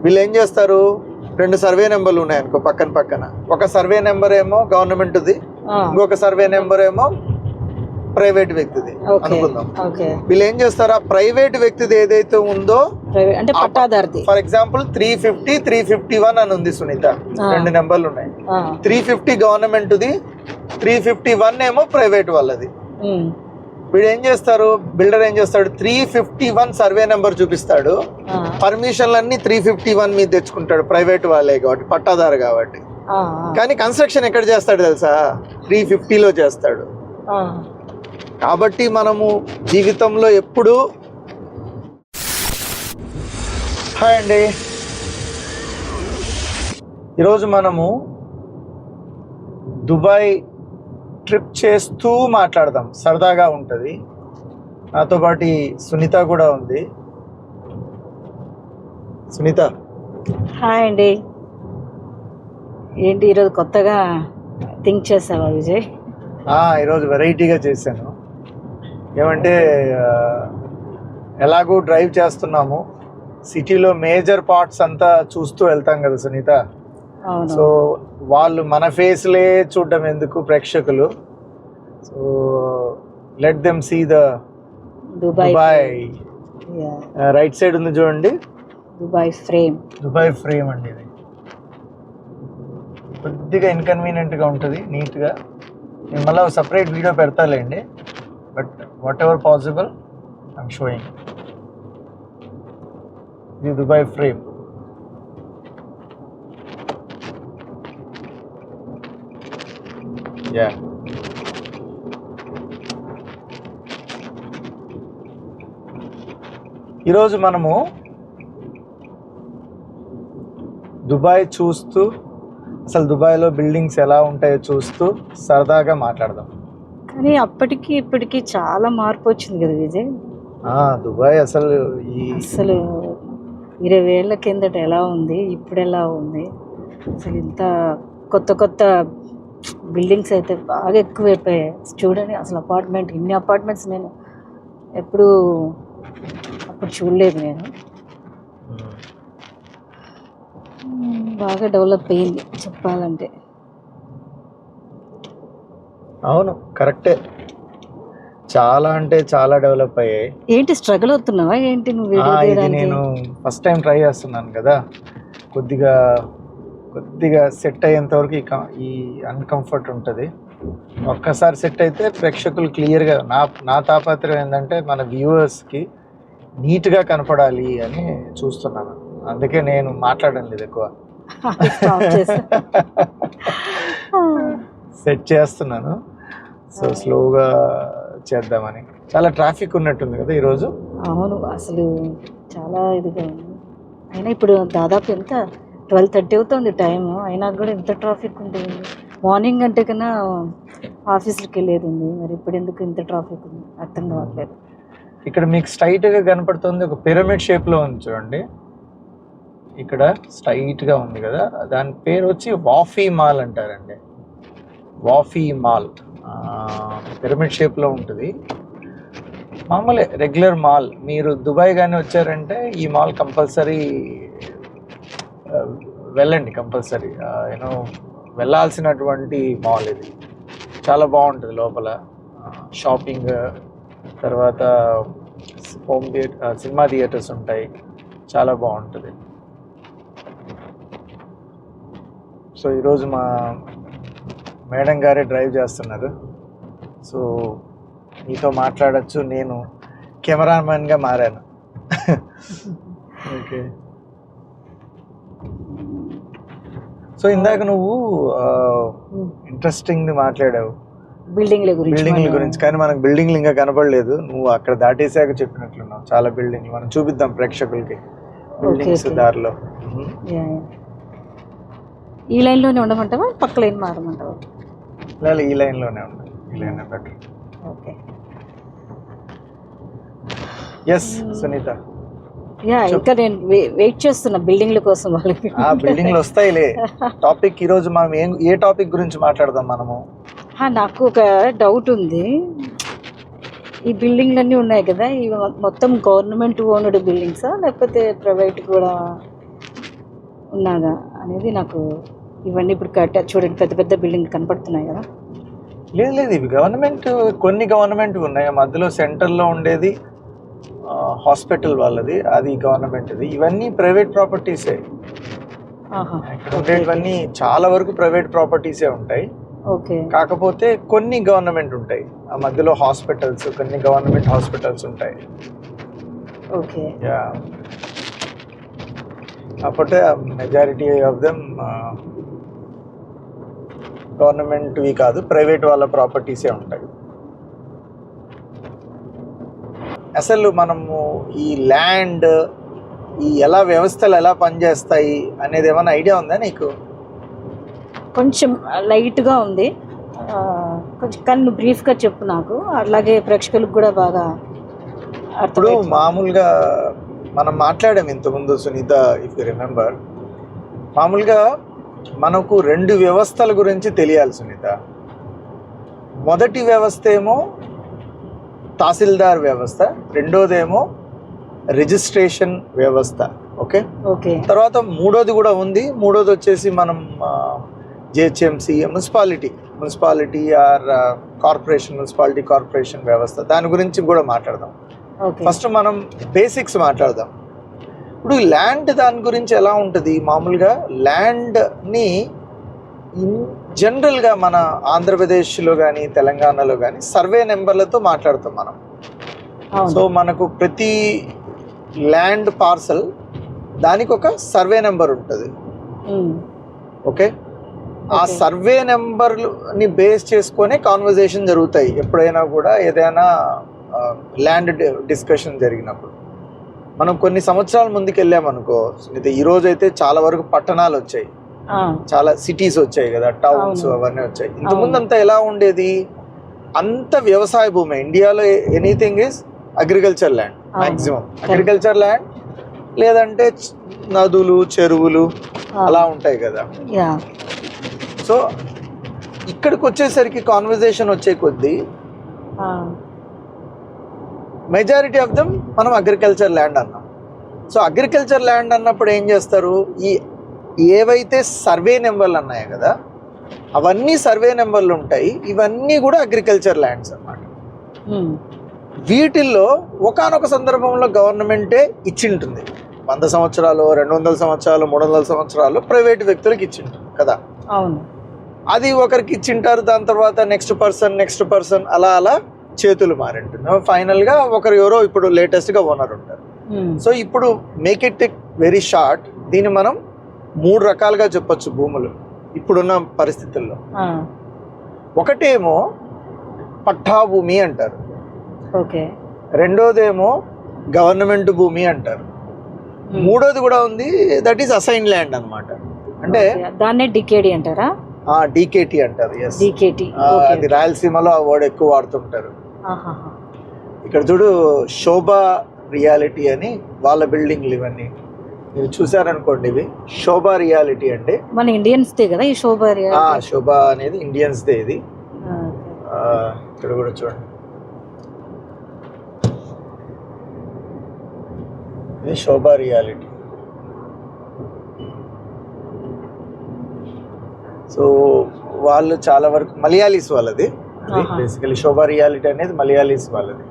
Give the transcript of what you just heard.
వీళ్ళు ఏం చేస్తారు, 2 సర్వే నెంబర్లు ఉన్నాయనుకో పక్కన పక్కన, ఒక సర్వే నెంబర్ ఏమో గవర్నమెంట్ది, ఇంకొక సర్వే నెంబర్ ఏమో ప్రైవేట్ వ్యక్తిది అనుకుందాం. వీళ్ళు ఏం చేస్తారు, ఆ ప్రైవేట్ వ్యక్తిది ఏదైతే ఉందో అంటే పట్టాదారుది, ఫర్ ఎగ్జాంపుల్ 350, 351 అని ఉంది సునీత, 2 నెంబర్లు ఉన్నాయి. 350 గవర్నమెంట్ది, 351 ఏమో ప్రైవేట్ వాళ్ళది. వీడు ఏం చేస్తారు, బిల్డర్ ఏం చేస్తాడు, 351 సర్వే నెంబర్ చూపిస్తాడు, పర్మిషన్లన్నీ 351 మీద తెచ్చుకుంటాడు, ప్రైవేట్ వాళ్ళే కాబట్టి, పట్టాదారు కాబట్టి. కానీ కన్స్ట్రక్షన్ ఎక్కడ చేస్తాడు తెలుసా, 350లో చేస్తాడు. కాబట్టి మనము జీవితంలో ఎప్పుడు హాయ్ అండి, ఈరోజు మనము దుబాయ్ ట్రిప్ చేస్తూ మాట్లాడదాం, సరదాగా ఉంటుంది. నాతో పాటు సునీత కూడా ఉంది. సునీత హాయ్ అండి. ఏంటి ఈరోజు కొత్తగా థింక్ చేసావా విజయ్? ఈరోజు వెరైటీగా చేశాను. ఏమంటే ఎలాగూ డ్రైవ్ చేస్తున్నాము, సిటీలో మేజర్ పార్ట్స్ అంతా చూస్తూ వెళ్తాం కదా సునీత. సో వాళ్ళు మన ఫేస్లే చూడడం ఎందుకు ప్రేక్షకులు, so let them see the Dubai. Right side ఉంది చూడండి, దుబాయ్ ఫ్రేమ్ అండి. ఇది కొద్దిగా ఇన్కన్వీనియంట్గా ఉంటుంది, నీట్గా. నేను మళ్ళీ సపరేట్ వీడియో పెడతాలేండి, but whatever possible I'm showing. ఇది దుబాయ్ ఫ్రేమ్. యా, ఈరోజు మనము దుబాయ్ చూస్తూ, అసలు దుబాయ్లో బిల్డింగ్స్ ఎలా ఉంటాయో చూస్తూ సరదాగా మాట్లాడదాం. కానీ అప్పటికి ఇప్పటికి చాలా మార్పు వచ్చింది కదా విజయ్. దుబాయ్ అసలు 20 ఏళ్ల కిందట ఎలా ఉంది, ఇప్పుడు ఎలా ఉంది, అసలు ఇంత కొత్త కొత్త బిల్డింగ్స్ అయితే బాగా ఎక్కువైపోయాయి. చూడండి అసలు ఇన్ని అపార్ట్మెంట్స్ నేను అప్పుడు చూడలేదు. నేను బాగా డెవలప్ అయ్యింది చెప్పాలంటే. అవును, కరెక్టే. చాలా అంటే చాలా డెవలప్ అయ్యాయి. ఏంటి స్ట్రగుల్ అవుతున్నావా ఏంటి నువ్వు? ఇది నేను ఫస్ట్ టైం ట్రై చేస్తున్నాను కదా, కొద్దిగా సెట్ అయ్యేంత వరకు ఈ అన్కంఫర్ట్ ఉంటుంది. ఒక్కసారి సెట్ అయితే ప్రేక్షకులు క్లియర్గా, నా తాపత్రయం ఏంటంటే మన వ్యూవర్స్కి నీట్గా కనపడాలి అని చూస్తున్నాను. అందుకే నేను మాట్లాడడం లేదు ఎక్కువ, సెట్ చేస్తున్నాను. సో స్లోగా చేద్దామని. చాలా ట్రాఫిక్ ఉన్నట్టుంది కదా ఈరోజు. అవును, అసలు చాలా ఇదిగా ఉంది. అయినా ఇప్పుడు దాదాపు ఎంత 12:30 అవుతుంది టైము, అయినా కూడా ఎంత ట్రాఫిక్ ఉంటుంది. మార్నింగ్ అంటే కన్నా ఆఫీస్కి వెళ్ళేది ఉంది, మరి ఇప్పుడు ఎందుకు ఇంత ట్రాఫిక్ ఉంది అర్థం కావట్లేదు. ఇక్కడ మీకు స్ట్రైట్గా కనపడుతుంది, ఒక పిరమిడ్ షేప్లో ఉంది చూడండి. ఇక్కడ స్ట్రైట్గా ఉంది కదా, దాని పేరు వచ్చి వాఫీ మాల్ అంటారండి. వాఫీ మాల్ పిరమిడ్ షేప్లో ఉంటుంది. మామూలే రెగ్యులర్ మాల్. మీరు దుబాయ్ కానీ వచ్చారంటే ఈ మాల్ కంపల్సరీ వెళ్ళండి, కంపల్సరీ వెళ్ళాల్సినటువంటి మాల్ ఇది. చాలా బాగుంటుంది లోపల, షాపింగ్, తర్వాత సినిమా థియేటర్స్ ఉంటాయి, చాలా బాగుంటుంది. సో ఈరోజు మా మేడం గారే డ్రైవ్ చేస్తున్నారు. సో మీతో మాట్లాడచ్చు, నేను కెమెరామెన్గా మారాను. ఓకే. సో ఇందాక నువ్వు ఇంట్రెస్టింగ్ మాట్లాడావు బిల్డింగ్ల గురించి, కానీ మనకు బిల్డింగ్లు ఇంకా కనపడలేదు. నువ్వు అక్కడ దాటేసాక చెప్పినట్లున్నావు చాలా బిల్డింగ్లు. మనం చూపిద్దాం ప్రేక్షకులకి బిల్డింగ్స్ దారిలో. ఈ లైన్లోనే ఉండమంటావా, పక్క లైన్ మారమంటావా? లేదు, ఈ లైన్లోనే ఉండాలి, ఈ line better. Okay. Yes Sunitha. ఇంకా నేను వెయిట్ చేస్తున్నా బిల్డింగ్ల కోసం. వాళ్ళకి బిల్డింగ్లు వస్తాయిలే. టాపిక్ ఈరోజు మనం ఏ టాపిక్ గురించి మాట్లాడదాం మనము? నాకు ఒక డౌట్ ఉంది. ఈ బిల్డింగ్లన్నీ ఉన్నాయి కదా, ఇవి మొత్తం గవర్నమెంట్ ఓన్డ్ బిల్డింగ్సా లేకపోతే ప్రైవేట్ కూడా ఉన్నదా అనేది నాకు. ఇవన్నీ ఇప్పుడు చూడండి పెద్ద పెద్ద బిల్డింగ్ కనపడుతున్నాయి కదా. లేదు లేదు, ఇవి గవర్నమెంట్, కొన్ని గవర్నమెంట్ ఉన్నాయి. మధ్యలో సెంటర్లో ఉండేది హాస్పిటల్ వాళ్ళది, అది గవర్నమెంట్ది. ఇవన్నీ ప్రైవేట్ ప్రాపర్టీసే. ఇక్కడ ఉండేవన్నీ చాలా వరకు ప్రైవేట్ ప్రాపర్టీసే ఉంటాయి. ఓకే. కాకపోతే కొన్ని గవర్నమెంట్ ఉంటాయి. ఆ మధ్యలో హాస్పిటల్స్, కొన్ని గవర్నమెంట్ హాస్పిటల్స్ ఉంటాయి. ఓకే. యా, కాకపోతే మెజారిటీ ఆఫ్ దెమ్ గవర్నమెంట్వి కాదు, ప్రైవేట్ వాళ్ళ ప్రాపర్టీసే ఉంటాయి. అసలు మనము ఈ ల్యాండ్, ఈ ఎలా వ్యవస్థలు ఎలా పనిచేస్తాయి అనేది ఏమైనా ఐడియా ఉందా నీకు? కొంచెం లైట్గా ఉంది, కొంచెం కానీ నువ్వు బ్రీఫ్గా చెప్పు నాకు, అలాగే ప్రేక్షకులకు కూడా బాగా ఇప్పుడు మామూలుగా మనం మాట్లాడాం ఇంతకుముందు సునీత, ఇఫ్ యూ రిమెంబర్. మామూలుగా మనకు రెండు వ్యవస్థల గురించి తెలియాలి సునీత. మొదటి వ్యవస్థ ఏమో తహసీల్దార్ వ్యవస్థ, రెండోదేమో రిజిస్ట్రేషన్ వ్యవస్థ. Okay okay. తర్వాత మూడోది కూడా ఉంది. మూడోది వచ్చేసి మనం GHMC, municipality are corporation, municipality corporation వ్యవస్థ, దాని గురించి కూడా మాట్లాడదాం. ఫస్ట్ మనం బేసిక్స్ మాట్లాడదాం. ఇప్పుడు ల్యాండ్ దాని గురించి ఎలా ఉంటుంది? మామూలుగా ల్యాండ్ని జనరల్గా మన ఆంధ్రప్రదేశ్లో కానీ తెలంగాణలో కానీ సర్వే నెంబర్లతో మాట్లాడతాం మనం. సో మనకు ప్రతి ల్యాండ్ పార్సల్ దానికి ఒక సర్వే నెంబర్ ఉంటుంది. ఓకే, ఆ సర్వే నెంబర్ని బేస్ చేసుకొని కాన్వర్జేషన్ జరుగుతాయి ఎప్పుడైనా కూడా, ఏదైనా ల్యాండ్ డిస్కషన్ జరిగినప్పుడు. మనం కొన్ని సంవత్సరాల ముందుకు వెళ్ళామనుకో సునీత, ఈ రోజు అయితే చాలా వరకు పట్టణాలు వచ్చాయి, చాలా సిటీస్ వచ్చాయి కదా, టౌన్స్ అవన్నీ వచ్చాయి. ఇంతకుముందు అంతా ఎలా ఉండేది? అంత వ్యవసాయ భూమి. ఇండియాలో anything is agriculture land, maximum agriculture land, లేదంటే నదులు, చెరువులు అలా ఉంటాయి కదా. సో ఇక్కడికి వచ్చేసరికి కాన్వర్జేషన్ వచ్చే కొద్దీ మెజారిటీ ఆఫ్ దమ్ మనం అగ్రికల్చర్ ల్యాండ్ అన్నాం. సో అగ్రికల్చర్ ల్యాండ్ అన్నప్పుడు ఏం చేస్తారు? ఈ ఏవైతే సర్వే నెంబర్లు అన్నాయి కదా, అవన్నీ సర్వే నెంబర్లు ఉంటాయి. ఇవన్నీ కూడా అగ్రికల్చర్ ల్యాండ్స్ అన్నమాట. వీటిల్లో ఒకానొక సందర్భంలో గవర్నమెంటే ఇచ్చింటుంది. 100 సంవత్సరాలు, 200 సంవత్సరాలు, 300 సంవత్సరాలు ప్రైవేట్ వ్యక్తులకు ఇచ్చింటుంది కదా. అవును. అది ఒకరికి ఇచ్చింటారు, దాని తర్వాత నెక్స్ట్ పర్సన్ అలా అలా చేతులు మారింటుంది. ఫైనల్గా ఒకరు ఎవరో ఇప్పుడు లేటెస్ట్గా ఓనర్ ఉంటారు. సో ఇప్పుడు మేక్ ఇట్ వెరీ షార్ట్, దీన్ని మనం 3 రకాలుగా చెప్పొచ్చు భూములు ఇప్పుడున్న పరిస్థితుల్లో. ఒకటేమో పట్టా భూమి అంటారు, ఓకే. రెండోదేమో గవర్నమెంట్ భూమి అంటారు, మూడోది కూడా ఉంది, దట్ ఈస్ అసైన్ ల్యాండ్ అన్నమాట. అంటే దాన్నే డికేడి అంటారా? డీకేటీ అంటారు. అది రాయలసీమలో ఆ వర్డ్ ఎక్కువ వాడుతుంటారు. ఇక్కడ చూడు, శోభా రియాలిటీ అని వాళ్ళ బిల్డింగ్లు ఇవన్నీ మీరు చూసారనుకోండి, ఇవి శోభా రియాలిటీ అంటే మన ఇండియన్స్ దే కదా ఈ శోభా రియాలిటీ. శోభా అనేది ఇండియన్స్ దే. ఇది ఇక్కడ కూడా చూడండి, ఇది శోభా రియాలిటీ. సో వాళ్ళు చాలా వరకు మలయాళీస్ వాళ్ళది, బేసికలీ శోభా రియాలిటీ అనేది మలయాళీస్ వాళ్ళది.